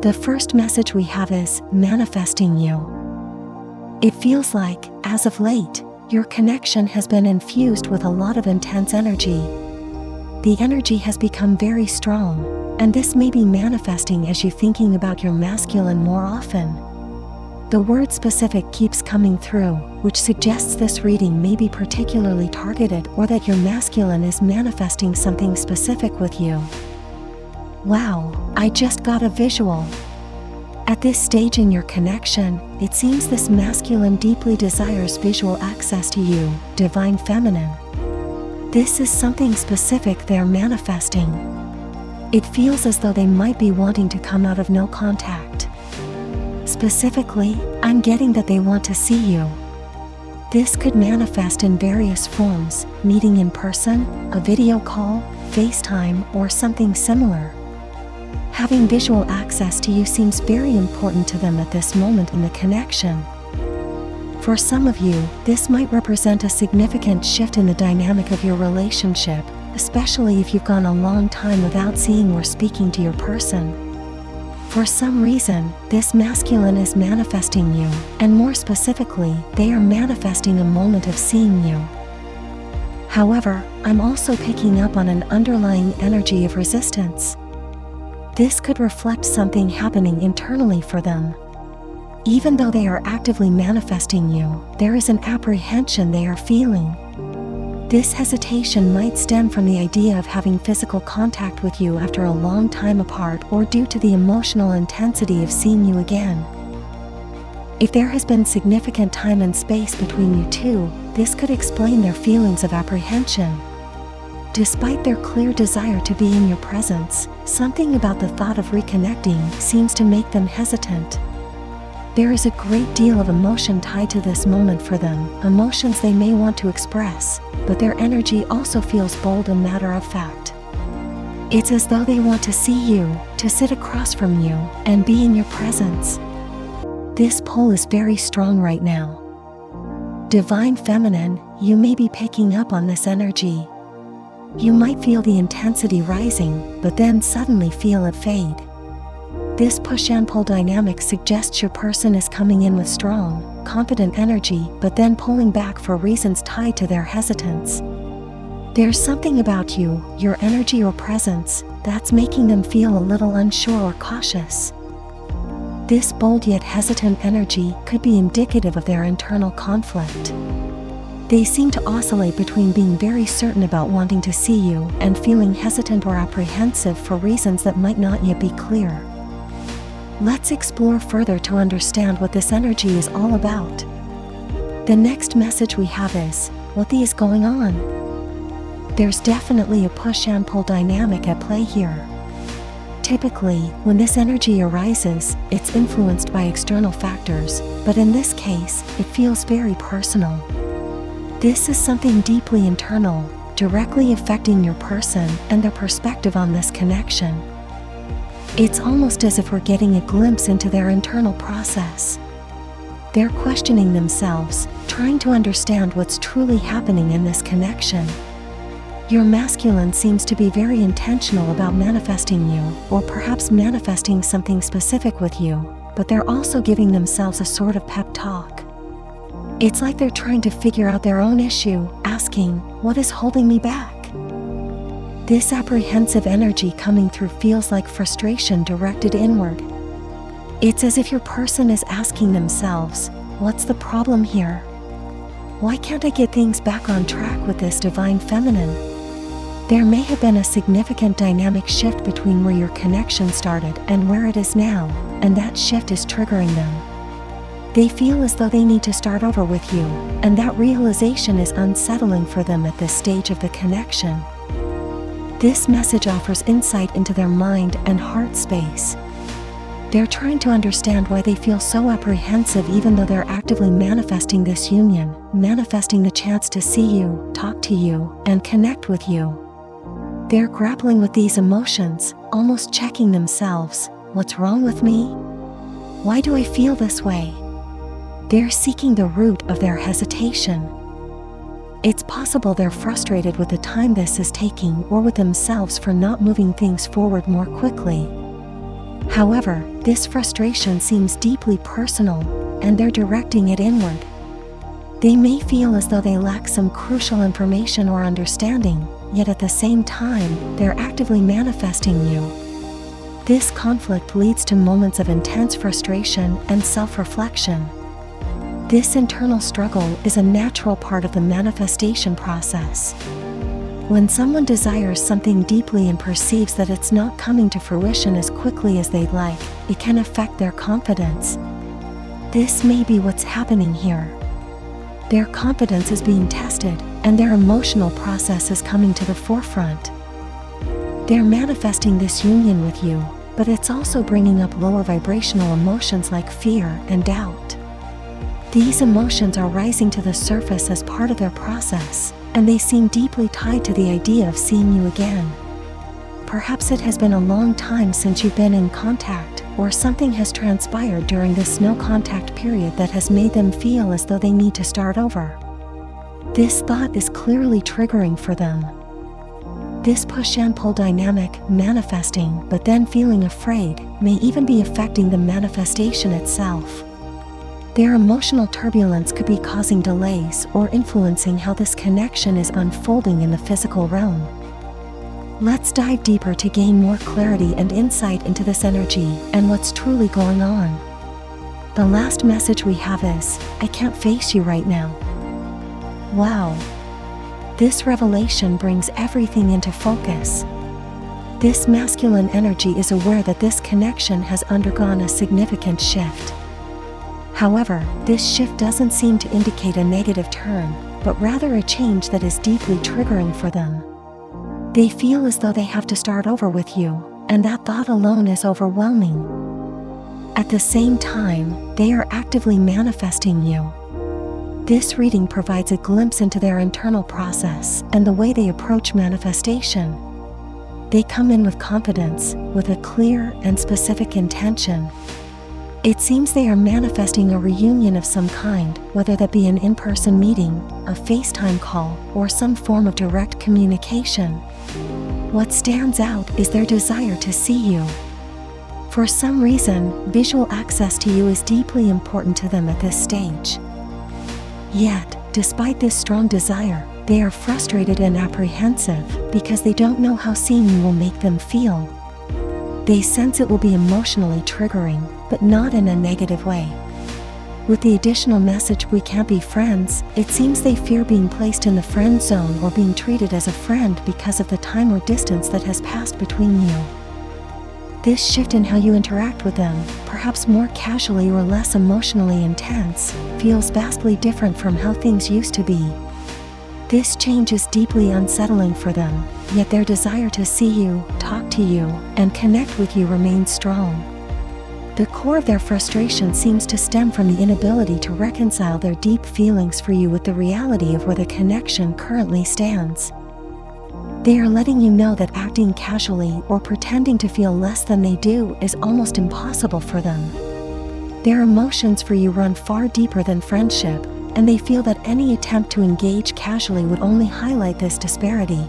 The first message we have is manifesting you. It feels like, as of late, your connection has been infused with a lot of intense energy. The energy has become very strong, and this may be manifesting as you thinking about your masculine more often. The word specific keeps coming through, which suggests this reading may be particularly targeted or that your masculine is manifesting something specific with you. Wow, I just got a visual. At this stage in your connection, it seems this masculine deeply desires visual access to you, divine feminine. This is something specific they're manifesting. It feels as though they might be wanting to come out of no contact. Specifically, I'm getting that they want to see you. This could manifest in various forms: meeting in person, a video call, FaceTime, or something similar. Having visual access to you seems very important to them at this moment in the connection. For some of you, this might represent a significant shift in the dynamic of your relationship, especially if you've gone a long time without seeing or speaking to your person. For some reason, this masculine is manifesting you, and more specifically, they are manifesting a moment of seeing you. However, I'm also picking up on an underlying energy of resistance. This could reflect something happening internally for them. Even though they are actively manifesting you, there is an apprehension they are feeling. This hesitation might stem from the idea of having physical contact with you after a long time apart, or due to the emotional intensity of seeing you again. If there has been significant time and space between you two, this could explain their feelings of apprehension. Despite their clear desire to be in your presence, something about the thought of reconnecting seems to make them hesitant. There is a great deal of emotion tied to this moment for them, emotions they may want to express, but their energy also feels bold and matter-of-fact. It's as though they want to see you, to sit across from you, and be in your presence. This pull is very strong right now. Divine feminine, you may be picking up on this energy. You might feel the intensity rising, but then suddenly feel it fade. This push and pull dynamic suggests your person is coming in with strong, confident energy, but then pulling back for reasons tied to their hesitance. There's something about you, your energy or presence, that's making them feel a little unsure or cautious. This bold yet hesitant energy could be indicative of their internal conflict. They seem to oscillate between being very certain about wanting to see you and feeling hesitant or apprehensive for reasons that might not yet be clear. Let's explore further to understand what this energy is all about. The next message we have is, what is going on? There's definitely a push and pull dynamic at play here. Typically, when this energy arises, it's influenced by external factors, but in this case, it feels very personal. This is something deeply internal, directly affecting your person and their perspective on this connection. It's almost as if we're getting a glimpse into their internal process. They're questioning themselves, trying to understand what's truly happening in this connection. Your masculine seems to be very intentional about manifesting you, or perhaps manifesting something specific with you, but they're also giving themselves a sort of pep talk. It's like they're trying to figure out their own issue, asking, what is holding me back? This apprehensive energy coming through feels like frustration directed inward. It's as if your person is asking themselves, what's the problem here? Why can't I get things back on track with this divine feminine? There may have been a significant dynamic shift between where your connection started and where it is now, and that shift is triggering them. They feel as though they need to start over with you, and that realization is unsettling for them at this stage of the connection. This message offers insight into their mind and heart space. They're trying to understand why they feel so apprehensive even though they're actively manifesting this union, manifesting the chance to see you, talk to you, and connect with you. They're grappling with these emotions, almost checking themselves, what's wrong with me? Why do I feel this way? They're seeking the root of their hesitation. It's possible they're frustrated with the time this is taking or with themselves for not moving things forward more quickly. However, this frustration seems deeply personal, and they're directing it inward. They may feel as though they lack some crucial information or understanding, yet at the same time, they're actively manifesting you. This conflict leads to moments of intense frustration and self-reflection. This internal struggle is a natural part of the manifestation process. When someone desires something deeply and perceives that it's not coming to fruition as quickly as they'd like, it can affect their confidence. This may be what's happening here. Their confidence is being tested, and their emotional process is coming to the forefront. They're manifesting this union with you, but it's also bringing up lower vibrational emotions like fear and doubt. These emotions are rising to the surface as part of their process, and they seem deeply tied to the idea of seeing you again. Perhaps it has been a long time since you've been in contact, or something has transpired during this no contact period that has made them feel as though they need to start over. This thought is clearly triggering for them. This push and pull dynamic, manifesting but then feeling afraid, may even be affecting the manifestation itself. Their emotional turbulence could be causing delays or influencing how this connection is unfolding in the physical realm. Let's dive deeper to gain more clarity and insight into this energy and what's truly going on. The last message we have is, I can't face you right now. Wow. This revelation brings everything into focus. This masculine energy is aware that this connection has undergone a significant shift. However, this shift doesn't seem to indicate a negative turn, but rather a change that is deeply triggering for them. They feel as though they have to start over with you, and that thought alone is overwhelming. At the same time, they are actively manifesting you. This reading provides a glimpse into their internal process and the way they approach manifestation. They come in with confidence, with a clear and specific intention. It seems they are manifesting a reunion of some kind, whether that be an in-person meeting, a FaceTime call, or some form of direct communication. What stands out is their desire to see you. For some reason, visual access to you is deeply important to them at this stage. Yet, despite this strong desire, they are frustrated and apprehensive because they don't know how seeing you will make them feel. They sense it will be emotionally triggering, but not in a negative way. With the additional message, we can't be friends, it seems they fear being placed in the friend zone or being treated as a friend because of the time or distance that has passed between you. This shift in how you interact with them, perhaps more casually or less emotionally intense, feels vastly different from how things used to be. This change is deeply unsettling for them, yet their desire to see you, talk to you, and connect with you remains strong. The core of their frustration seems to stem from the inability to reconcile their deep feelings for you with the reality of where the connection currently stands. They are letting you know that acting casually or pretending to feel less than they do is almost impossible for them. Their emotions for you run far deeper than friendship, and they feel that any attempt to engage casually would only highlight this disparity.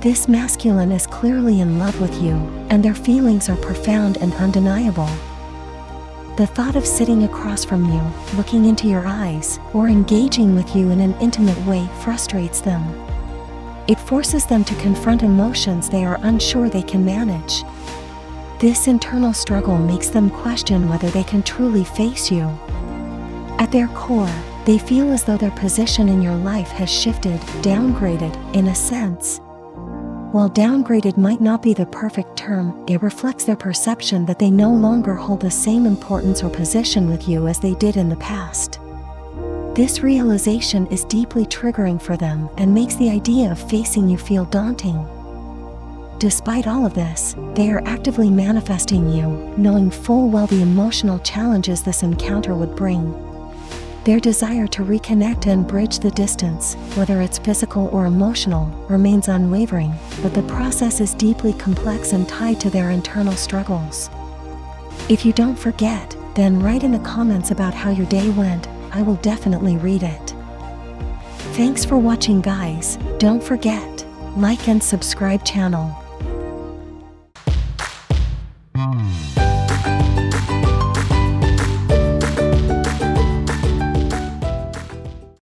This masculine is clearly in love with you, and their feelings are profound and undeniable. The thought of sitting across from you, looking into your eyes, or engaging with you in an intimate way frustrates them. It forces them to confront emotions they are unsure they can manage. This internal struggle makes them question whether they can truly face you. At their core, they feel as though their position in your life has shifted, downgraded, in a sense. While downgraded might not be the perfect term, it reflects their perception that they no longer hold the same importance or position with you as they did in the past. This realization is deeply triggering for them and makes the idea of facing you feel daunting. Despite all of this, they are actively manifesting you, knowing full well the emotional challenges this encounter would bring. Their desire to reconnect and bridge the distance, whether it's physical or emotional, remains unwavering, but the process is deeply complex and tied to their internal struggles. If you don't forget, then write in the comments about how your day went. I will definitely read it. Thanks for watching, guys. Don't forget, like and subscribe channel.